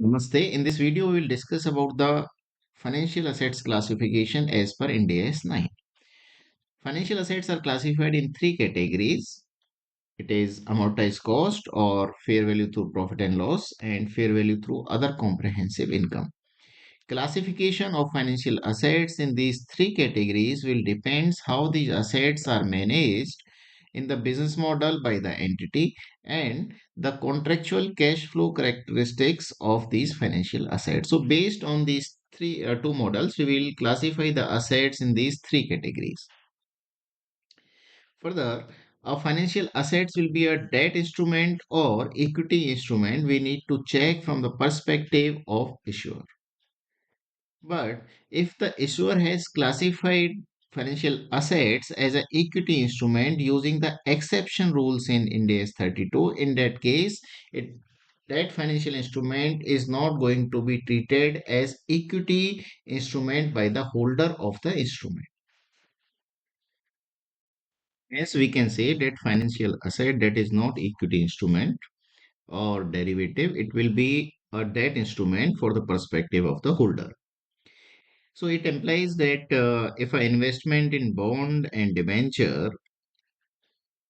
Namaste. In this video, we will discuss about the financial assets classification as per Ind AS 9. Financial assets are classified in three categories. It is amortized cost or fair value through profit and loss and fair value through other comprehensive income. Classification of financial assets in these three categories will depends how these assets are managed in the business model by the entity and the contractual cash flow characteristics of these financial assets. So based on these two models, we will classify the assets in these three categories. Further, a financial assets will be a debt instrument or equity instrument we need to check from the perspective of issuer. But if the issuer has classified financial assets as an equity instrument using the exception rules in Ind AS 32, in that case, that financial instrument is not going to be treated as equity instrument by the holder of the instrument. Hence, we can say that financial asset that is not equity instrument or derivative, it will be a debt instrument for the perspective of the holder. So it implies that if an investment in bond and debenture,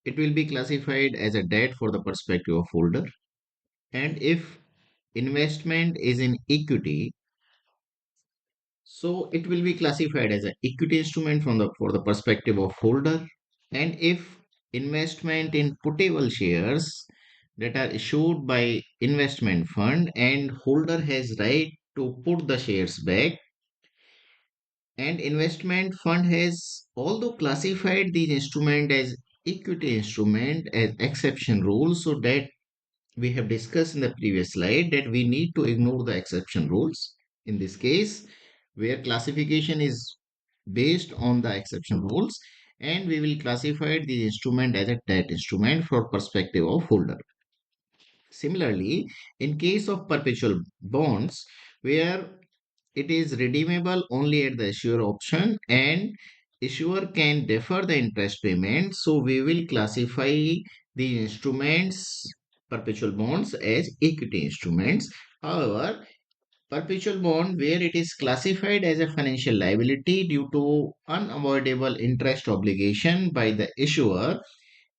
it will be classified as a debt for the perspective of holder. And if investment is in equity, so it will be classified as an equity instrument from the for the perspective of holder. And if investment in puttable shares that are issued by investment fund and holder has right to put the shares back, and investment fund has although classified these instrument as equity instrument as exception rules, so that we have discussed in the previous slide that we need to ignore the exception rules in this case where classification is based on the exception rules, and we will classify the instrument as a debt instrument for perspective of holder. Similarly, in case of perpetual bonds where it is redeemable only at the issuer option and issuer can defer the interest payment, so we will classify the instruments perpetual bonds as equity instruments. However, perpetual bond where it is classified as a financial liability due to unavoidable interest obligation by the issuer,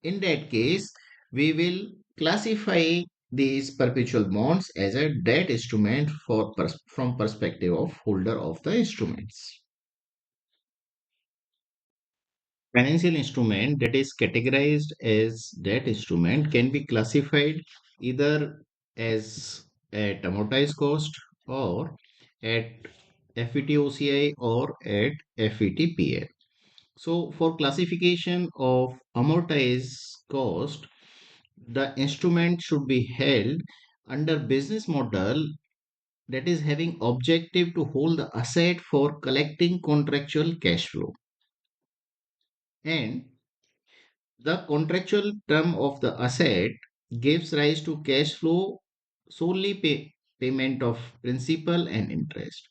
in that case we will classify these perpetual bonds as a debt instrument from perspective of holder of the instruments. Financial instrument that is categorized as debt instrument can be classified either as at amortized cost or at FETOCI or at FETPL. So for classification of amortized cost, the instrument should be held under business model that is having objective to hold the asset for collecting contractual cash flow, and the contractual term of the asset gives rise to cash flow solely payment of principal and interest.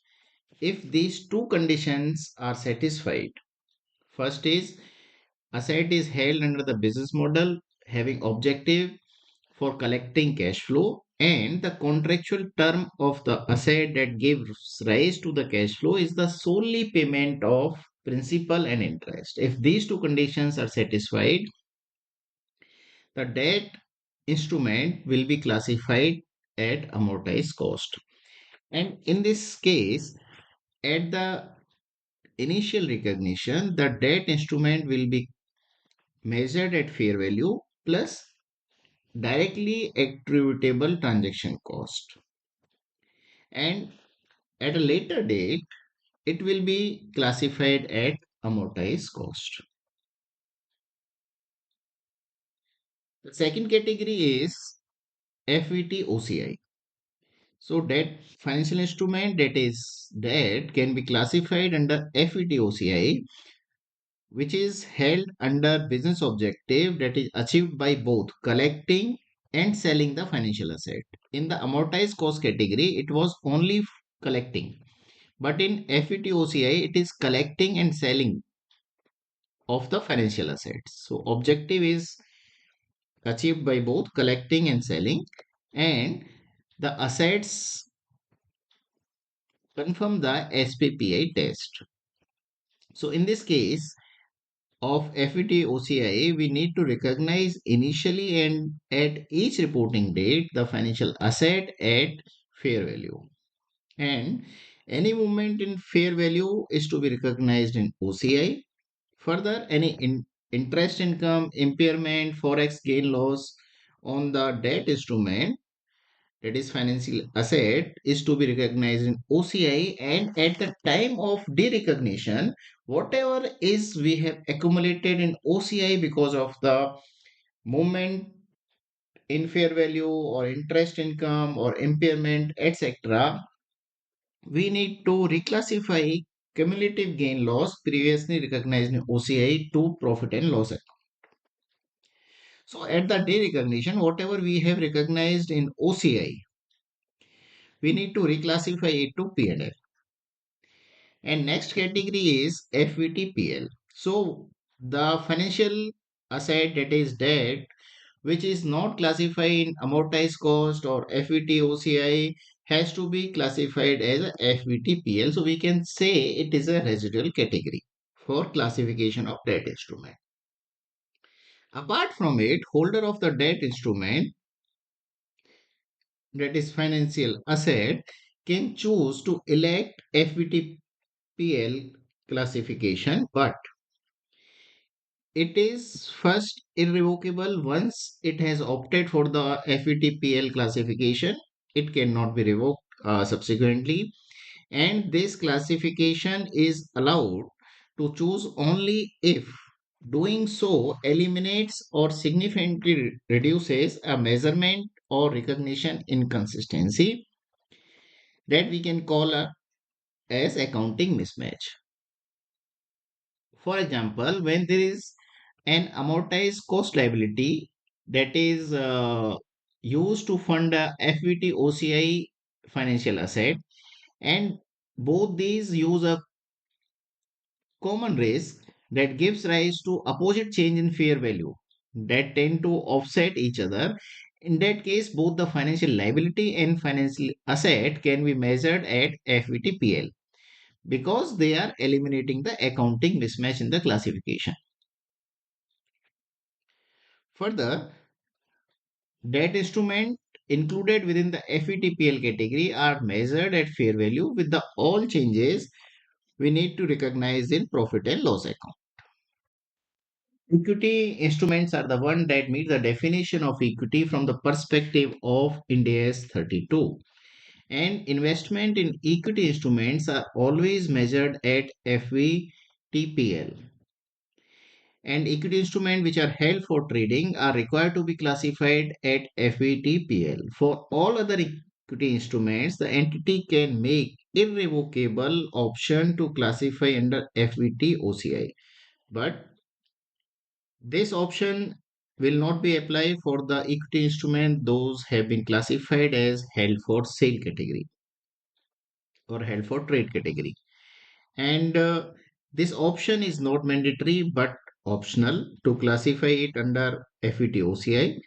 If these two conditions are satisfied, first is asset is held under the business model having objective for collecting cash flow, and the contractual term of the asset that gives rise to the cash flow is the solely payment of principal and interest. If these two conditions are satisfied, the debt instrument will be classified at amortized cost. And in this case, at the initial recognition, the debt instrument will be measured at fair value plus directly attributable transaction cost. And at a later date, it will be classified at amortized cost. The second category is FET-OCI. So that financial instrument that is debt can be classified under FET-OCI, which is held under business objective that is achieved by both collecting and selling the financial asset. In the amortized cost category, it was only collecting. But in FET-OCI, it is collecting and selling of the financial assets. So objective is achieved by both collecting and selling, and the assets confirm the SPPI test. So in this case of FET OCI, we need to recognize initially and at each reporting date the financial asset at fair value. And any movement in fair value is to be recognized in OCI. Further, any interest income, impairment, forex gain loss on the debt instrument, that is financial asset, is to be recognized in OCI, and at the time of derecognition, whatever is we have accumulated in OCI because of the movement in fair value or interest income or impairment, etc., we need to reclassify cumulative gain loss previously recognized in OCI to profit and loss account. So at the day recognition, whatever we have recognized in OCI, we need to reclassify it to P&L. And next category is FVTPL. So the financial asset, that is debt, which is not classified in amortized cost or FVT OCI, has to be classified as a FVTPL. So we can say it is a residual category for classification of debt instrument. Apart from it, holder of the debt instrument, that is financial asset, can choose to elect FVTPL classification, but it is first irrevocable once it has opted for the FETPL classification. It cannot be revoked subsequently, and this classification is allowed to choose only if doing so eliminates or significantly reduces a measurement or recognition inconsistency that we can call as accounting mismatch. For example, when there is an amortized cost liability that is used to fund a FVT OCI financial asset, and both these use a common risk that gives rise to opposite change in fair value that tend to offset each other. In that case, both the financial liability and financial asset can be measured at FVTPL because they are eliminating the accounting mismatch in the classification. Further, debt instrument included within the FETPL category are measured at fair value with the all changes we need to recognize in profit and loss account. Equity instruments are the one that meet the definition of equity from the perspective of Ind AS 32. And investment in equity instruments are always measured at FVTPL. And equity instruments which are held for trading are required to be classified at FVTPL. For all other equity instruments, the entity can make irrevocable option to classify under FVT OCI. But this option will not be applied for the equity instrument those have been classified as held for sale category or held for trade category. And this option is not mandatory but optional to classify it under FET OCI.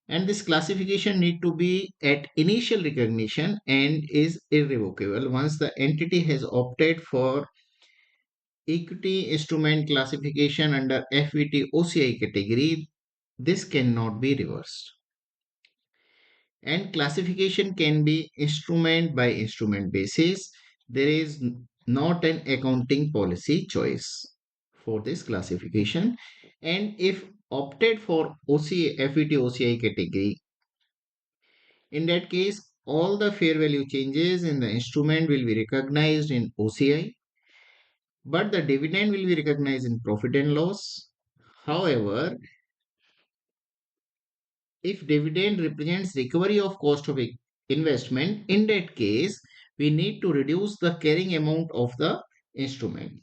And this classification need to be at initial recognition and is irrevocable once the entity has opted for equity instrument classification under FET OCI category. This cannot be reversed. And classification can be instrument by instrument basis. There is not an accounting policy choice for this classification. And if opted for OCA, FET OCI category, in that case, all the fair value changes in the instrument will be recognized in OCI, but the dividend will be recognized in profit and loss. However, if dividend represents recovery of cost of investment, in that case, we need to reduce the carrying amount of the instrument.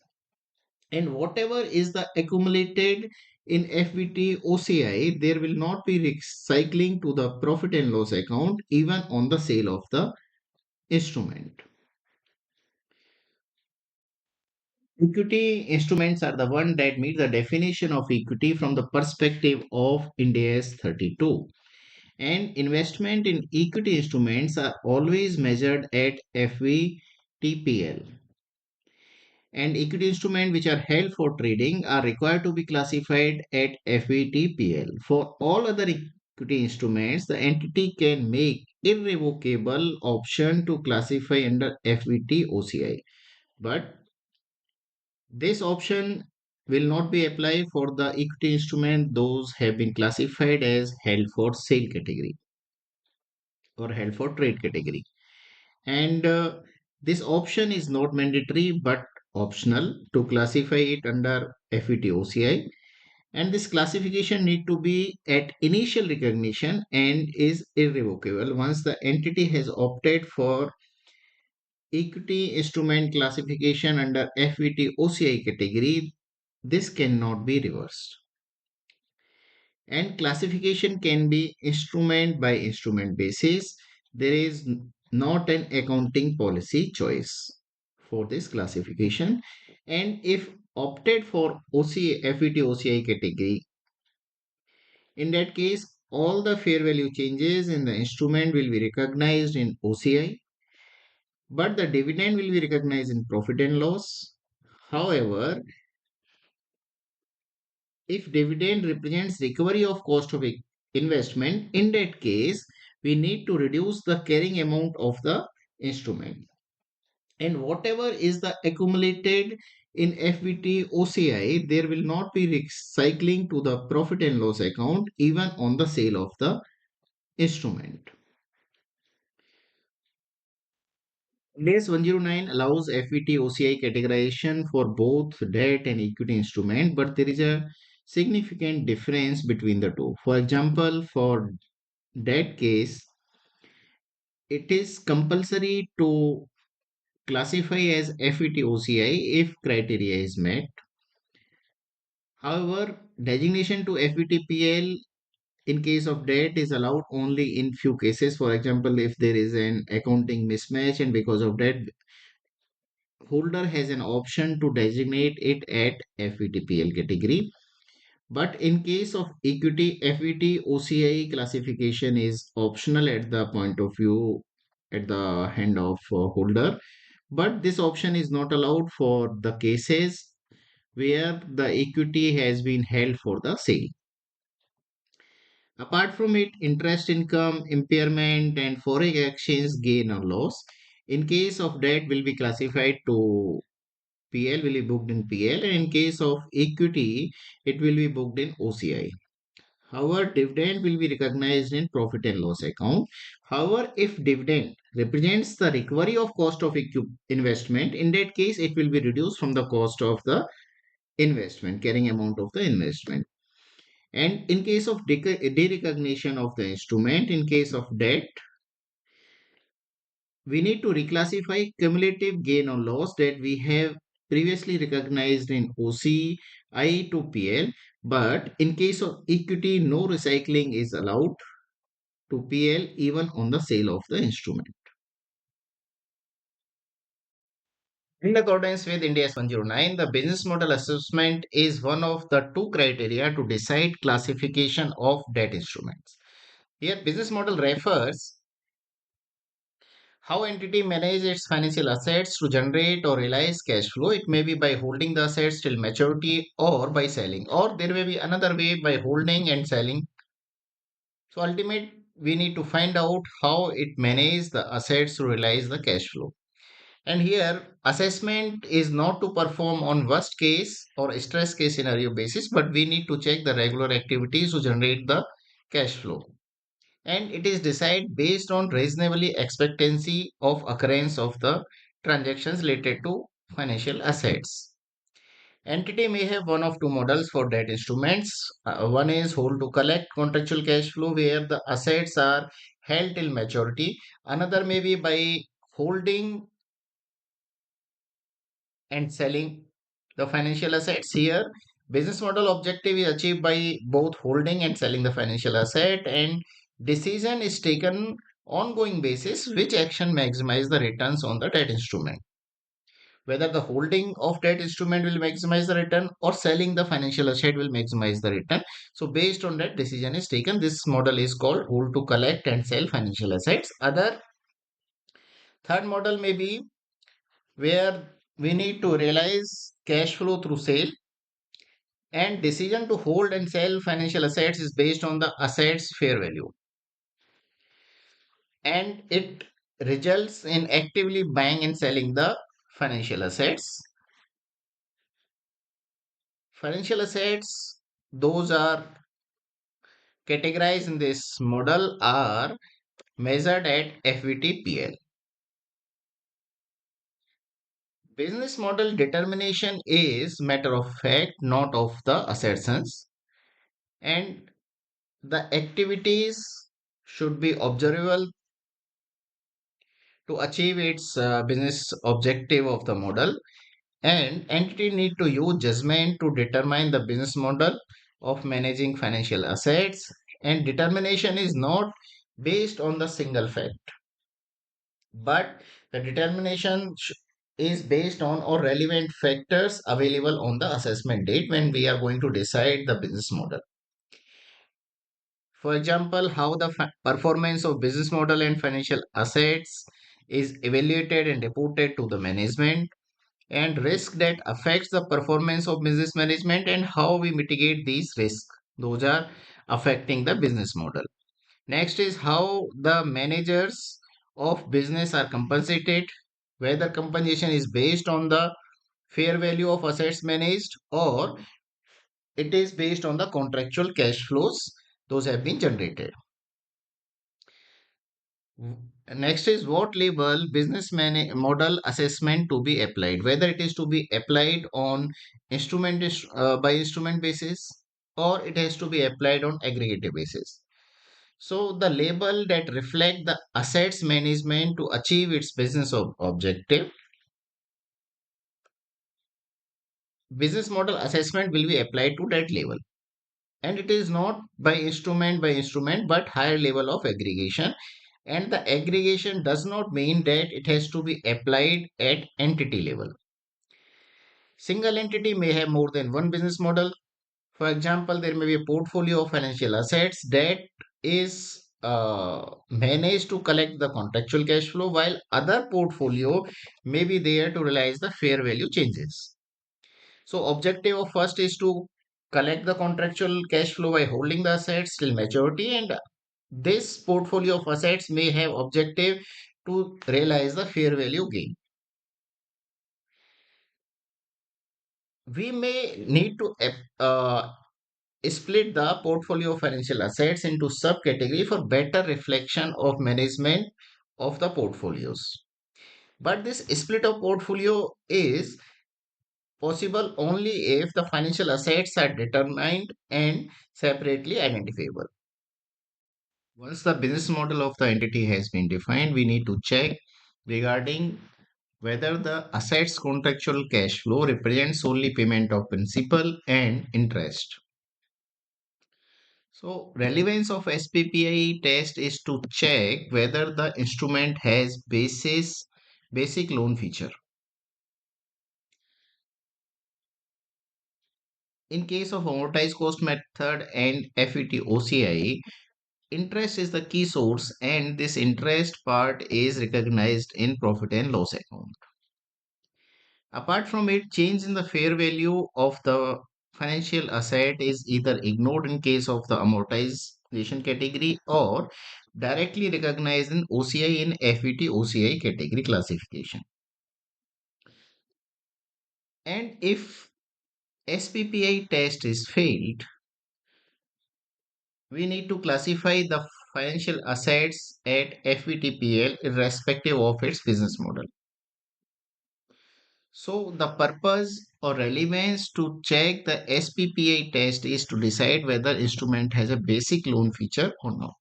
And whatever is the accumulated in FVT OCI, there will not be recycling to the profit and loss account even on the sale of the instrument. Equity instruments are the one that meet the definition of equity from the perspective of Ind AS 32. And investment in equity instruments are always measured at FVTPL. FVTPL. And equity instruments which are held for trading are required to be classified at FVTPL. For all other equity instruments, the entity can make irrevocable option to classify under FVT/OCI. But this option will not be applied for the equity instrument those have been classified as held for sale category or held for trade category. And this option is not mandatory but optional to classify it under FET/OCI. And this classification need to be at initial recognition and is irrevocable. Once the entity has opted for equity instrument classification under FET/OCI category, this cannot be reversed. And classification can be instrument by instrument basis. There is not an accounting policy choice for this classification. And if opted for OCA, FET/OCI category, in that case, all the fair value changes in the instrument will be recognized in OCI, but the dividend will be recognized in profit and loss. However, if dividend represents recovery of cost of investment, in that case, we need to reduce the carrying amount of the instrument. And whatever is the accumulated in FVT/OCI, there will not be recycling to the profit and loss account even on the sale of the instrument. IND 109 allows FVT/OCI categorization for both debt and equity instrument, but there is a significant difference between the two. For example, for debt case, it is compulsory to classify as FVT/OCI if criteria is met. However, designation to FVTPL in case of debt is allowed only in few cases. For example, if there is an accounting mismatch and because of that, holder has an option to designate it at FVTPL category. But in case of equity, FVT/OCI classification is optional at the point of view at the hand of holder. But this option is not allowed for the cases where the equity has been held for the sale. Apart from it, interest income, impairment, and foreign exchange gain or loss in case of debt will be classified to PL, will be booked in PL, and in case of equity, it will be booked in OCI. However, dividend will be recognized in profit and loss account. However, if dividend represents the recovery of cost of investment, in that case, it will be reduced from the cost of the investment, carrying amount of the investment. And in case of derecognition of the instrument, in case of debt, we need to reclassify cumulative gain or loss that we have previously recognized in OCI to PL. But in case of equity, no recycling is allowed to PL even on the sale of the instrument. In accordance with Ind AS 109, the business model assessment is one of the two criteria to decide classification of debt instruments. Here, business model refers how entity manage its financial assets to generate or realize cash flow. It may be by holding the assets till maturity or by selling, or there may be another way by holding and selling. So ultimate, we need to find out how it manages the assets to realize the cash flow. And here, assessment is not to perform on worst case or stress case scenario basis, but we need to check the regular activities to generate the cash flow. And it is decided based on reasonably expectancy of occurrence of the transactions related to financial assets. Entity may have one of two models for debt instruments. One is hold to collect contractual cash flow where the assets are held till maturity. Another may be by holding and selling the financial assets. Here, business model objective is achieved by both holding and selling the financial asset, and decision is taken ongoing basis which action maximize the returns on the debt instrument. Whether the holding of debt instrument will maximize the return or selling the financial asset will maximize the return. So based on that decision is taken. This model is called hold to collect and sell financial assets. Other third model may be where we need to realize cash flow through sale, and decision to hold and sell financial assets is based on the assets fair value, and it results in actively buying and selling the financial assets. Financial assets, those are categorized in this model, are measured at FVTPL. Business model determination is matter of fact, not of the assertions, and the activities should be observable to achieve its business objective of the model, and entity need to use judgment to determine the business model of managing financial assets, and determination is not based on the single fact, but the determination is based on or relevant factors available on the assessment date when we are going to decide the business model. For example, how the performance of business model and financial assets is evaluated and reported to the management, and risk that affects the performance of business management and how we mitigate these risks. Those are affecting the business model. Next is how the managers of business are compensated, whether compensation is based on the fair value of assets managed or it is based on the contractual cash flows those have been generated. Next is what label business model assessment to be applied, whether it is to be applied on by instrument basis or it has to be applied on aggregative basis. So the label that reflect the assets management to achieve its business objective, business model assessment will be applied to that level, and it is not by instrument but higher level of aggregation, and the aggregation does not mean that it has to be applied at entity level. Single entity may have more than one business model. For example, there may be a portfolio of financial assets that is managed to collect the contractual cash flow, while other portfolio may be there to realize the fair value changes. So objective of first is to collect the contractual cash flow by holding the assets till maturity, and this portfolio of assets may have objective to realize the fair value gain. We may need to split the portfolio of financial assets into subcategory for better reflection of management of the portfolios. But this split of portfolio is possible only if the financial assets are determined and separately identifiable. Once the business model of the entity has been defined, we need to check regarding whether the asset's contractual cash flow represents solely payment of principal and interest. So, relevance of SPPI test is to check whether the instrument has basic loan feature. In case of amortized cost method and FET OCI, interest is the key source, and this interest part is recognized in profit and loss account. Apart from it, change in the fair value of the financial asset is either ignored in case of the amortization category or directly recognized in OCI in FET OCI category classification. And if SPPI test is failed, we need to classify the financial assets at FVTPL irrespective of its business model. So the purpose or relevance to check the SPPI test is to decide whether instrument has a basic loan feature or not.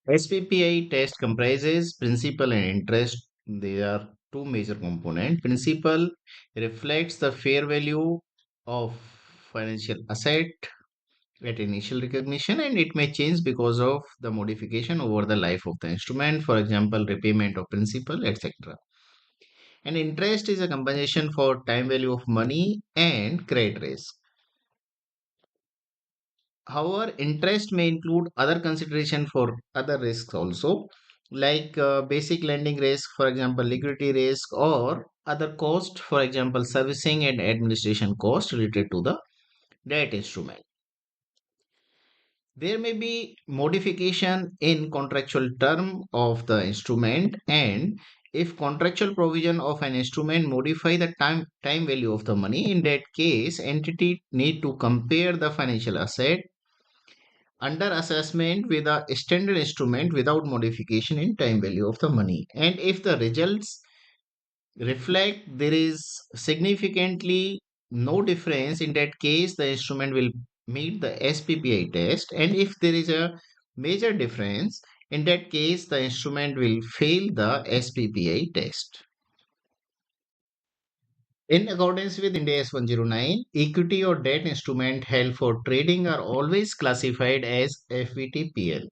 SPPI test comprises principal and interest. There are two major components. Principal reflects the fair value of financial asset at initial recognition, and it may change because of the modification over the life of the instrument, for example repayment of principal, etc. And interest is a compensation for time value of money and credit risk. However, interest may include other consideration for other risks also. like basic lending risk, for example, liquidity risk, or other cost, for example, servicing and administration cost related to the debt instrument. There may be modification in contractual term of the instrument, and if contractual provision of an instrument modify the time value of the money, in that case entity need to compare the financial asset under assessment with a standard instrument without modification in time value of the money. And if the results reflect there is significantly no difference, in that case the instrument will meet the SPPI test. And if there is a major difference, in that case the instrument will fail the SPPI test. In accordance with Ind AS 109, equity or debt instrument held for trading are always classified as FVTPL.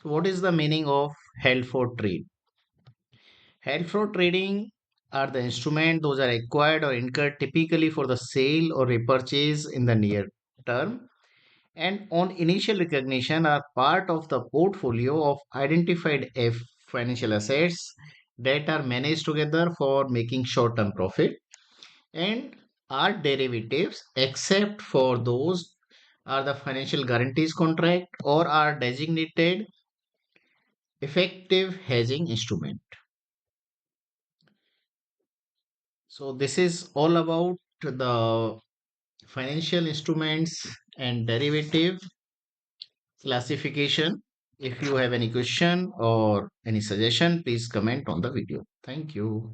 So what is the meaning of held for trade? Held for trading are the instrument those are acquired or incurred typically for the sale or repurchase in the near term, and on initial recognition are part of the portfolio of identified financial assets that are managed together for making short-term profit, and are derivatives except for those are the financial guarantees contract or are designated effective hedging instrument. So this is all about the financial instruments and derivative classification. If you have any question or any suggestion, please comment on the video. Thank you.